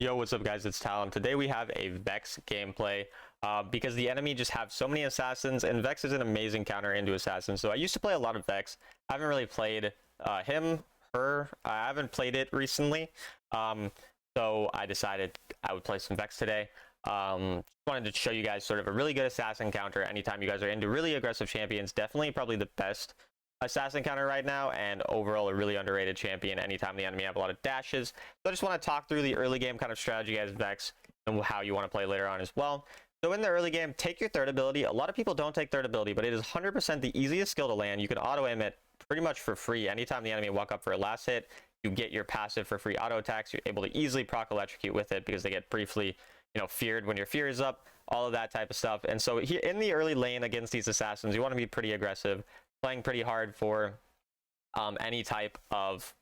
Yo, what's up guys, it's Talon. Today we have a Vex gameplay because the enemy just have so many assassins, and Vex is an amazing counter into assassins. So I used to play a lot of Vex. I haven't really played him, her. I haven't played it recently. So I decided I would play some Vex today. Wanted to show you guys sort of a really good assassin counter anytime you guys are into really aggressive champions. Definitely probably the best assassin counter right now, and overall a really underrated champion anytime the enemy have a lot of dashes. So I just want to talk through the early game kind of strategy as Vex and how you want to play later on as well. So in the early game, take your third ability. A lot of people don't take third ability, but it is 100% the easiest skill to land. You can auto aim it pretty much for free. Anytime the enemy walk up for a last hit, you get your passive for free auto attacks. You're able to easily proc electrocute with it because they get briefly, feared when your fear is up, all of that type of stuff. And so here in the early lane against these assassins, you want to be pretty aggressive, playing pretty hard for any type of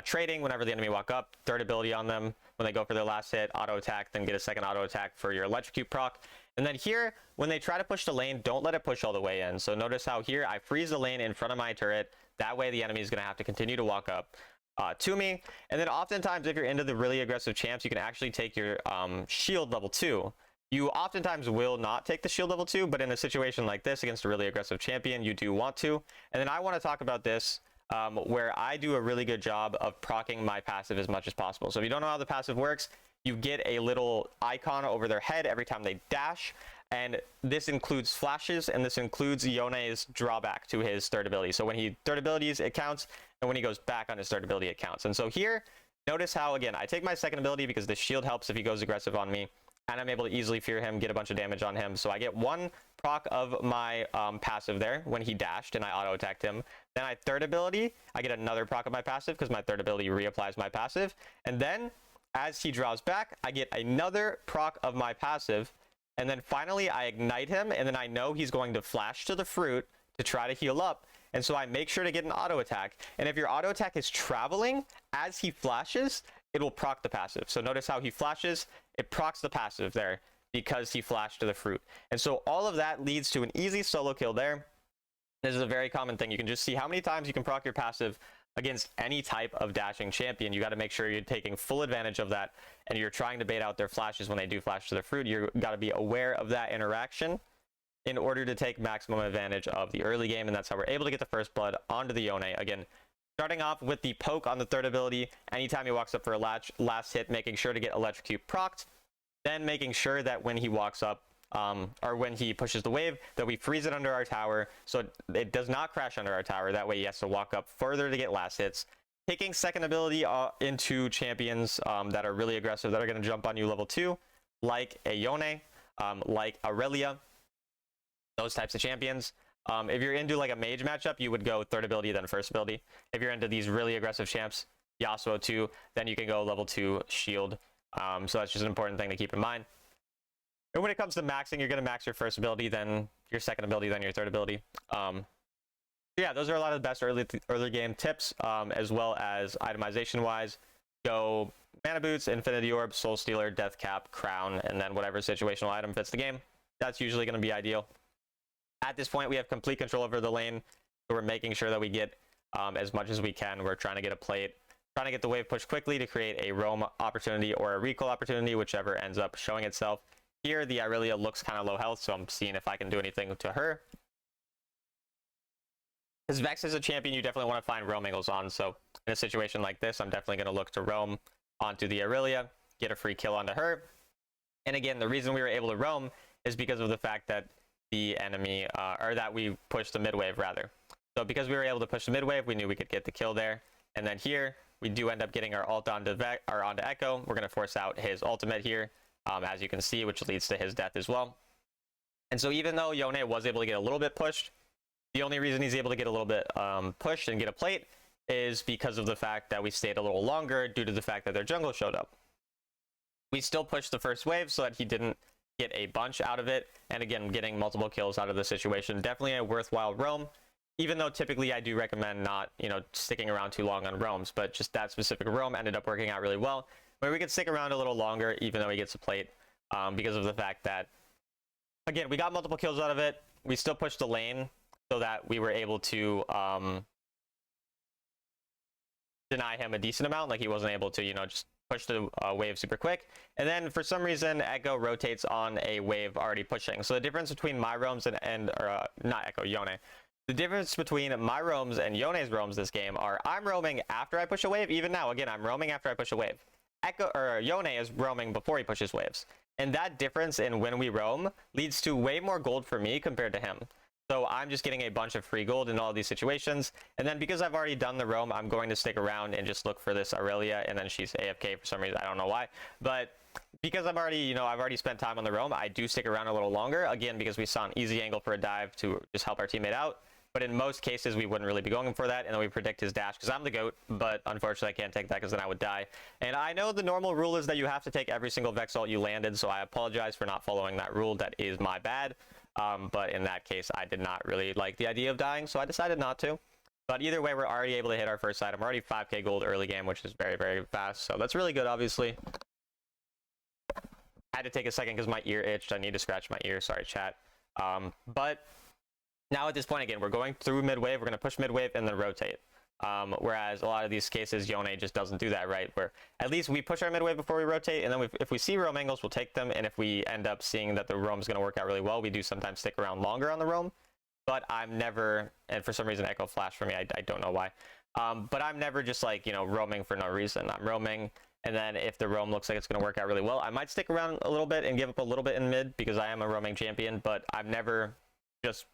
trading. Whenever the enemy walk up, third ability on them when they go for their last hit, auto attack, then get a second auto attack for your electrocute proc. And then here, when they try to push the lane, don't let it push all the way in. So notice how here I freeze the lane in front of my turret. That way the enemy is going to have to continue to walk up to me. And then oftentimes, if you're into the really aggressive champs, you can actually take your shield level 2. You oftentimes will not take the shield level 2, but in a situation like this against a really aggressive champion, you do want to. And then I want to talk about this where I do a really good job of proccing my passive as much as possible. So if you don't know how the passive works, you get a little icon over their head every time they dash. And this includes flashes, and this includes Yone's drawback to his third ability. So when he third abilities, it counts, and when he goes back on his third ability, it counts. And so here, notice how, again, I take my second ability because the shield helps if he goes aggressive on me, and I'm able to easily fear him, get a bunch of damage on him. So I get one proc of my passive there when he dashed and I auto attacked him. Then I third ability, I get another proc of my passive because my third ability reapplies my passive. And then as he draws back, I get another proc of my passive. And then finally I ignite him, and then I know he's going to flash to the fruit to try to heal up. And so I make sure to get an auto attack. And if your auto attack is traveling as he flashes, it will proc the passive. So notice how he flashes, it procs the passive there because he flashed to the fruit. And so all of that leads to an easy solo kill there. This is a very common thing. You can just see how many times you can proc your passive against any type of dashing champion. You got to make sure you're taking full advantage of that, and you're trying to bait out their flashes when they do flash to the fruit. You got to be aware of that interaction in order to take maximum advantage of the early game, and that's how we're able to get the first blood onto the Yone. Again, starting off with the poke on the third ability, anytime he walks up for a last hit, making sure to get electrocute procced, then making sure that when he walks up, or when he pushes the wave, that we freeze it under our tower so it does not crash under our tower. That way he has to walk up further to get last hits. Taking second ability into champions that are really aggressive, that are going to jump on you level 2, like a Yone, like Aurelia, those types of champions. If you're into like a mage matchup, you would go third ability, then first ability. If you're into these really aggressive champs, Yasuo 2, then you can go level 2 shield. So that's just an important thing to keep in mind. And when it comes to maxing, you're going to max your first ability, then your second ability, then your third ability. Yeah, those are a lot of the best early game tips, as well as itemization wise. Go mana boots, infinity orb, soul stealer, death cap, crown, and then whatever situational item fits the game. That's usually going to be ideal. At this point, we have complete control over the lane, so we're making sure that we get as much as we can. We're trying to get a plate, trying to get the wave pushed quickly to create a roam opportunity or a recall opportunity, whichever ends up showing itself. Here, the Aurelia looks kind of low health, so I'm seeing if I can do anything to her. Because Vex is a champion you definitely want to find roam angles on, so in a situation like this, I'm definitely going to look to roam onto the Aurelia, get a free kill onto her. And again, the reason we were able to roam is because of the fact that the enemy, or that we pushed the mid wave rather. So because we were able to push the mid wave, we knew we could get the kill there. And then here, we do end up getting our ult onto Echo. We're going to force out his ultimate here, as you can see, which leads to his death as well. And so even though Yone was able to get a little bit pushed, the only reason he's able to get a little bit pushed and get a plate is because of the fact that we stayed a little longer due to the fact that their jungle showed up. We still pushed the first wave so that he didn't get a bunch out of it, and again, getting multiple kills out of the situation. Definitely a worthwhile roam, even though typically I do recommend not, sticking around too long on roams, but just that specific roam ended up working out really well, where we could stick around a little longer even though he gets a plate, because of the fact that, again, we got multiple kills out of it. We still pushed the lane so that we were able to deny him a decent amount. Like he wasn't able to, just push the wave super quick. And then for some reason, Echo rotates on a wave already pushing. So the difference between my roams and not Echo, Yone. The difference between my roams and Yone's roams this game are I'm roaming after I push a wave. Even now, again, I'm roaming after I push a wave. Echo or Yone is roaming before he pushes waves. And that difference in when we roam leads to way more gold for me compared to him. So I'm just getting a bunch of free gold in all of these situations. And then because I've already done the roam, I'm going to stick around and just look for this Aurelia. And then she's AFK for some reason. I don't know why. But because I'm already, I've already spent time on the roam, I do stick around a little longer. Again, because we saw an easy angle for a dive to just help our teammate out. But in most cases, we wouldn't really be going for that. And then we predict his dash because I'm the GOAT. But unfortunately, I can't take that because then I would die. And I know the normal rule is that you have to take every single Vex ult you landed. So I apologize for not following that rule. That is my bad. But in that case, I did not really like the idea of dying. So I decided not to. But either way, we're already able to hit our first item. We're already 5k gold early game, which is very, very fast. So that's really good, obviously. I had to take a second because my ear itched. I need to scratch my ear. Sorry, chat. But now at this point, again, we're going through mid-wave. We're going to push mid-wave and then rotate. Whereas a lot of these cases, Yone just doesn't do that, right? Where at least we push our mid-wave before we rotate, and then if we see roam angles, we'll take them. And if we end up seeing that the roam is going to work out really well, we do sometimes stick around longer on the roam. But I'm never, and for some reason Echo flashed for me, I don't know why. But I'm never just like, roaming for no reason. I'm roaming, and then if the roam looks like it's going to work out really well, I might stick around a little bit and give up a little bit in mid because I am a roaming champion, but I'm never just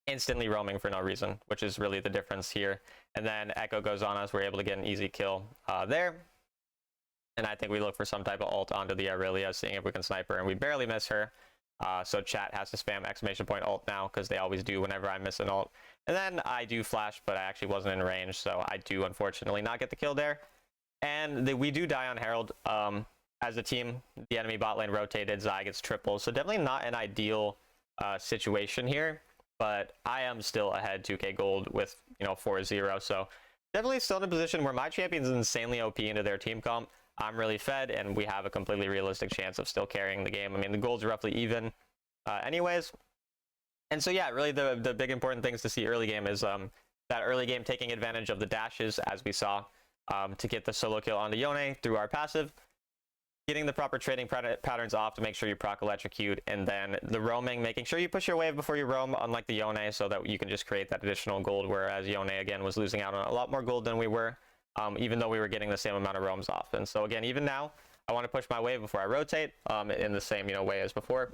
instantly roaming for no reason, which is really the difference here. And then Echo goes on us. We're able to get an easy kill there. And I think we look for some type of ult onto the Aurelia, seeing if we can snipe her, and we barely miss her. So chat has to spam exclamation point ult now because they always do whenever I miss an ult. And then I do flash, but I actually wasn't in range, so I do unfortunately not get the kill there. And we do die on Herald. As a team, the enemy bot lane rotated, Zai gets triple, so definitely not an ideal situation here. But I am still ahead 2k gold with 4-0, so definitely still in a position where my champion's insanely OP into their team comp. I'm really fed, and we have a completely realistic chance of still carrying the game. I mean, the gold's roughly even anyways. And so, yeah, really the big important things to see early game is that early game taking advantage of the dashes, as we saw, to get the solo kill onto Yone through our passive. Getting the proper trading patterns off to make sure you proc electrocute, and then the roaming, making sure you push your wave before you roam, unlike the Yone, so that you can just create that additional gold, whereas Yone, again, was losing out on a lot more gold than we were. Even though we were getting the same amount of roams off. And so again, even now, I want to push my wave before I rotate in the same way as before.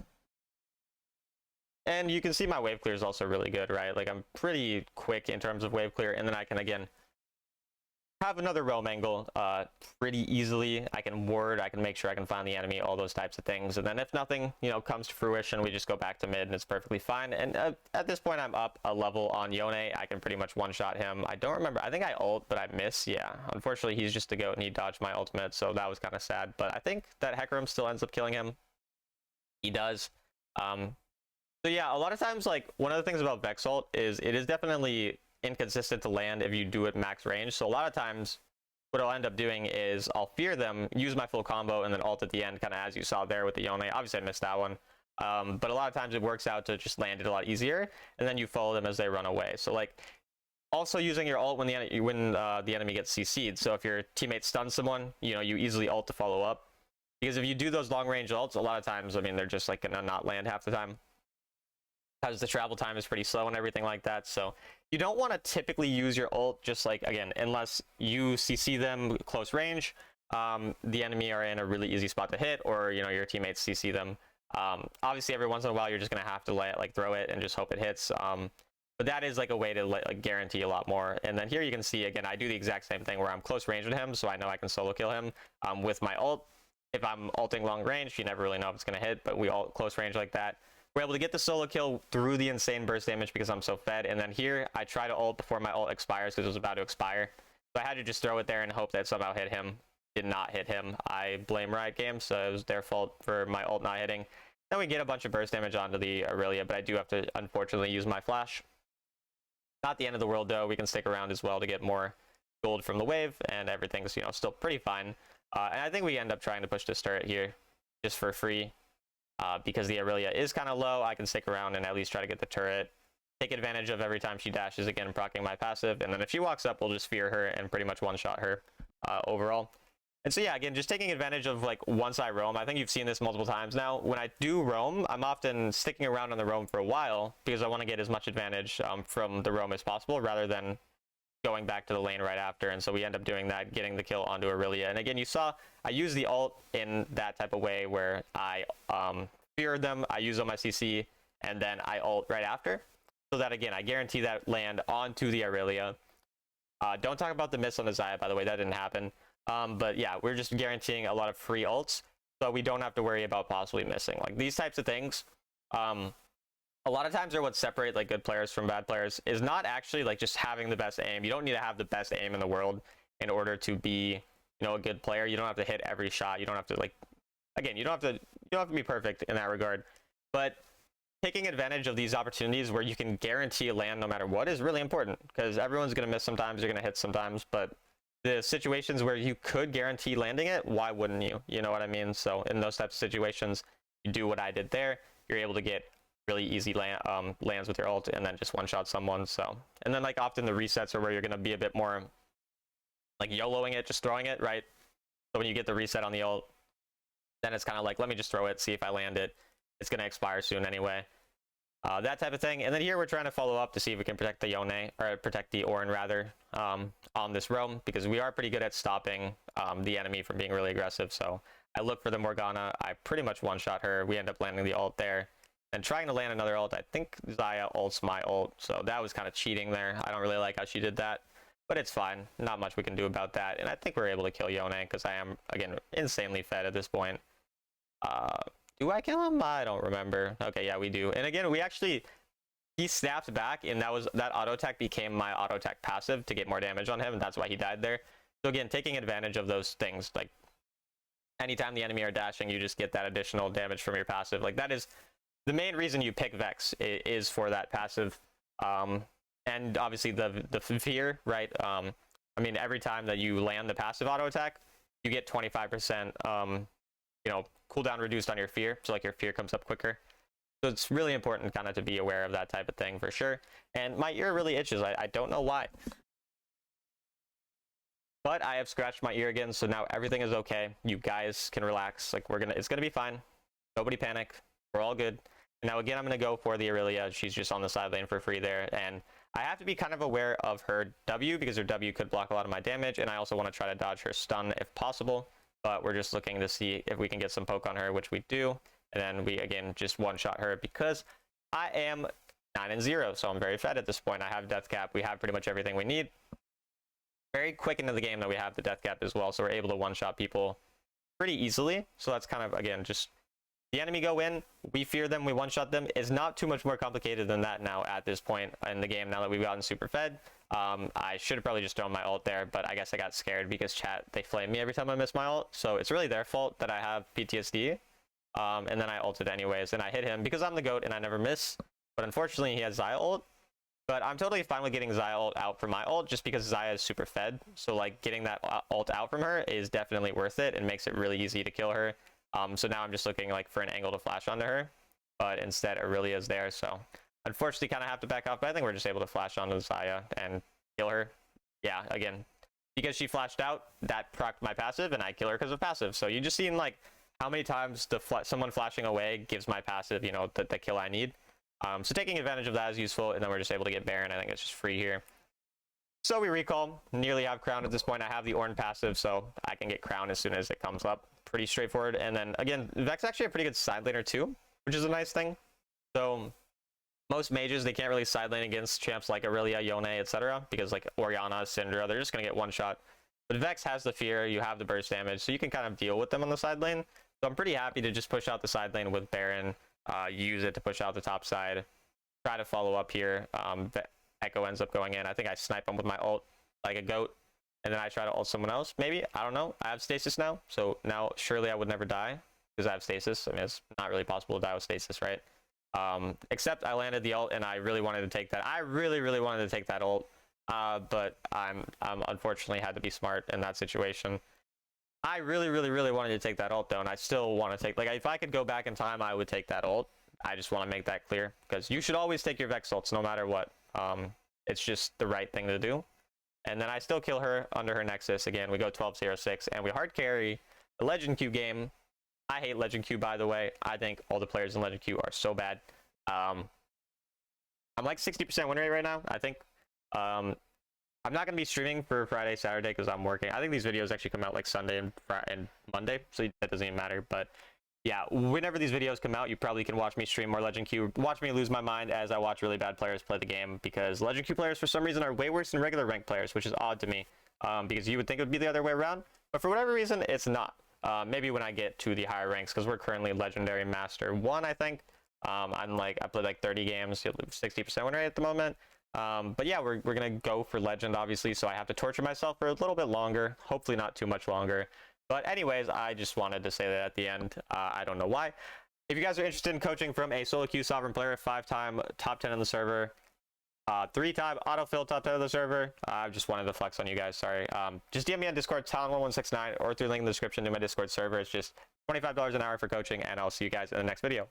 And you can see my wave clear is also really good, right? Like I'm pretty quick in terms of wave clear, and then I can again have another roam angle pretty easily. I can ward, I can make sure I can find the enemy, all those types of things. And then if nothing, comes to fruition, we just go back to mid and it's perfectly fine. And at this point, I'm up a level on Yone. I can pretty much one-shot him. I don't remember. I think I ult, but I miss. Yeah, unfortunately, he's just a goat and he dodged my ultimate, so that was kind of sad. But I think that Hecarim still ends up killing him. He does. So yeah, a lot of times, like, one of the things about Vex ult is it is definitely inconsistent to land if you do it max range. So a lot of times what I'll end up doing is I'll fear them, use my full combo, and then ult at the end, kind of as you saw there with the Yone. Obviously I missed that one, but a lot of times it works out to just land it a lot easier, and then you follow them as they run away. So like also using your ult when the enemy gets CC'd. So if your teammate stuns someone, you easily ult to follow up, because if you do those long range ults, a lot of times, I mean, they're just like gonna not land half the time, because the travel time is pretty slow and everything like that. So you don't want to typically use your ult, just like, again, unless you CC them close range, the enemy are in a really easy spot to hit, or your teammates CC them. Obviously every once in a while you're just gonna have to throw it and just hope it hits, but that is like a way to guarantee a lot more. And then here you can see, again, I do the exact same thing where I'm close range with him, so I know I can solo kill him with my ult. If I'm ulting long range, you never really know if it's gonna hit, but we ult close range like that. We're able to get the solo kill through the insane burst damage because I'm so fed. And then here, I try to ult before my ult expires because it was about to expire. So I had to just throw it there and hope that somehow hit him. Did not hit him. I blame Riot Games, so it was their fault for my ult not hitting. Then we get a bunch of burst damage onto the Aurelia, but I do have to, unfortunately, use my flash. Not the end of the world, though. We can stick around as well to get more gold from the wave, and everything's, still pretty fine. And I think we end up trying to push this turret here just for free. Because the Aurelia is kind of low, I can stick around and at least try to get the turret. Take advantage of every time she dashes, again, proccing my passive. And then if she walks up, we'll just fear her and pretty much one-shot her overall. And so yeah, again, just taking advantage of like once I roam. I think you've seen this multiple times now. When I do roam, I'm often sticking around on the roam for a while because I want to get as much advantage from the roam as possible rather than going back to the lane right after. And so we end up doing that, getting the kill onto Aurelia. And again, you saw I use the ult in that type of way where I feared them, I use on my CC, and then I ult right after. So that again, I guarantee that land onto the Aurelia. Don't talk about the miss on the Xayah, by the way, that didn't happen. But yeah, we're just guaranteeing a lot of free ults, so we don't have to worry about possibly missing. Like these types of things, a lot of times are what separate like good players from bad players is not actually like just having the best aim. You don't need to have the best aim in the world in order to be, you know, a good player. You don't have to hit every shot. You don't have to like, again, you don't have to be perfect in that regard. But taking advantage of these opportunities where you can guarantee a land no matter what is really important, because everyone's going to miss sometimes, you're going to hit sometimes, but the situations where you could guarantee landing it, why wouldn't you? You know what I mean? So in those types of situations, you do what I did there, you're able to get really easy lands with your ult and then just one-shot someone. So, and then like often the resets are where you're going to be a bit more like YOLOing it, just throwing it, right? So when you get the reset on the ult, then it's kind of like, let me just throw it, see if I land it. It's going to expire soon anyway. That type of thing. And then here we're trying to follow up to see if we can protect the Yone, or protect the Ornn rather, on this roam, because we are pretty good at stopping the enemy from being really aggressive. So I look for the Morgana, I pretty much one-shot her, we end up landing the ult there. And trying to land another ult, I think Xayah ults my ult, so that was kind of cheating there. I don't really like how she did that, but it's fine. Not much we can do about that. And I think we're able to kill Yone, because I am, again, insanely fed at this point. Do I kill him? I don't remember. Okay, yeah, we do. And again, he snapped back, and that auto attack became my auto attack passive to get more damage on him, and that's why he died there. So again, taking advantage of those things, like anytime the enemy are dashing, you just get that additional damage from your passive. Like that is the main reason you pick Vex, is for that passive. And obviously the fear, right? I mean, every time that you land the passive auto attack, you get 25%, you know, cooldown reduced on your fear, so like your fear comes up quicker. So it's really important kind of to be aware of that type of thing for sure. And my ear really itches. I don't know why, but I have scratched my ear again, so now everything is okay. You guys can relax. Like it's gonna be fine. Nobody panic. We're all good. And now again, I'm gonna go for the Aurelia. She's just on the side lane for free there, and I have to be kind of aware of her W, because her W could block a lot of my damage, and I also want to try to dodge her stun if possible. But we're just looking to see if we can get some poke on her, which we do. And then we, again, just one-shot her because I am 9-0, so I'm very fed at this point. I have death cap. We have pretty much everything we need. Very quick into the game that we have the death cap as well, so we're able to one-shot people pretty easily. So that's kind of, again, just the enemy go in, we fear them, we one-shot them. It's not too much more complicated than that now at this point in the game, now that we've gotten super fed. I should have probably just thrown my ult there, but I guess I got scared because chat, they flame me every time I miss my ult. So it's really their fault that I have PTSD. And then I ulted anyways, and I hit him because I'm the GOAT and I never miss. But unfortunately, he has Xayah ult. But I'm totally fine with getting Xayah ult out from my ult, just because Xayah is super fed. So like getting that ult out from her is definitely worth it and makes it really easy to kill her. So now I'm just looking like for an angle to flash onto her, but instead Aurelia is there. So unfortunately, kind of have to back off, but I think we're just able to flash onto Xayah and kill her. Yeah, again, because she flashed out, that procced my passive, and I kill her because of passive. So you just seen like how many times someone flashing away gives my passive, you know, the kill I need. So taking advantage of that is useful, and then we're just able to get Baron. I think it's just free here. So we recall, nearly have Crown at this point. I have the Ornn passive, so I can get Crown as soon as it comes up. Pretty straightforward. And then again, Vex actually a pretty good side laner too, which is a nice thing. So most mages, they can't really side lane against champs like Aurelia, Yone, etc. because like Orianna, Syndra, they're just gonna get one shot. But Vex has the fear, you have the burst damage, so you can kind of deal with them on the side lane. So I'm pretty happy to just push out the side lane with Baron, use it to push out the top side, try to follow up here. Echo ends up going in. I think I snipe him with my ult like a goat, and then I try to ult someone else. Maybe, I don't know. I have stasis now, so now surely I would never die because I have stasis. I mean, it's not really possible to die with stasis, right? Except I landed the ult, and I really wanted to take that. I really wanted to take that ult, but I'm unfortunately had to be smart in that situation. I really wanted to take that ult though, and I still want to take, like, if I could go back in time, I would take that ult. I just want to make that clear, because you should always take your Vex ults no matter what. It's just the right thing to do. and then I still kill her under her Nexus. Again, we go 12-0-6, and we hard carry the Legend Q game. I hate Legend Q, by the way. I think all the players in Legend Q are so bad. I'm like 60% win rate right now, I think. I'm not going to be streaming for Friday, Saturday, because I'm working. I think these videos actually come out like Sunday and Monday, so that doesn't even matter. But yeah, whenever these videos come out, you probably can watch me stream more Legend Q. Watch me lose my mind as I watch really bad players play the game, because Legend Q players, for some reason, are way worse than regular ranked players, which is odd to me, because you would think it would be the other way around. But for whatever reason, it's not. Maybe when I get to the higher ranks, because we're currently Legendary Master 1, I think. I played like 30 games, 60% win rate at the moment. But yeah, we're gonna go for Legend, obviously, so I have to torture myself for a little bit longer, hopefully not too much longer. But anyways, I just wanted to say that at the end. I don't know why. If you guys are interested in coaching from a solo queue sovereign player, 5-time top 10 on the server, 3-time autofill top 10 of the server, I just wanted to flex on you guys, sorry. Just DM me on Discord, Talon1169, or through the link in the description to my Discord server. It's just $25 an hour for coaching, and I'll see you guys in the next video.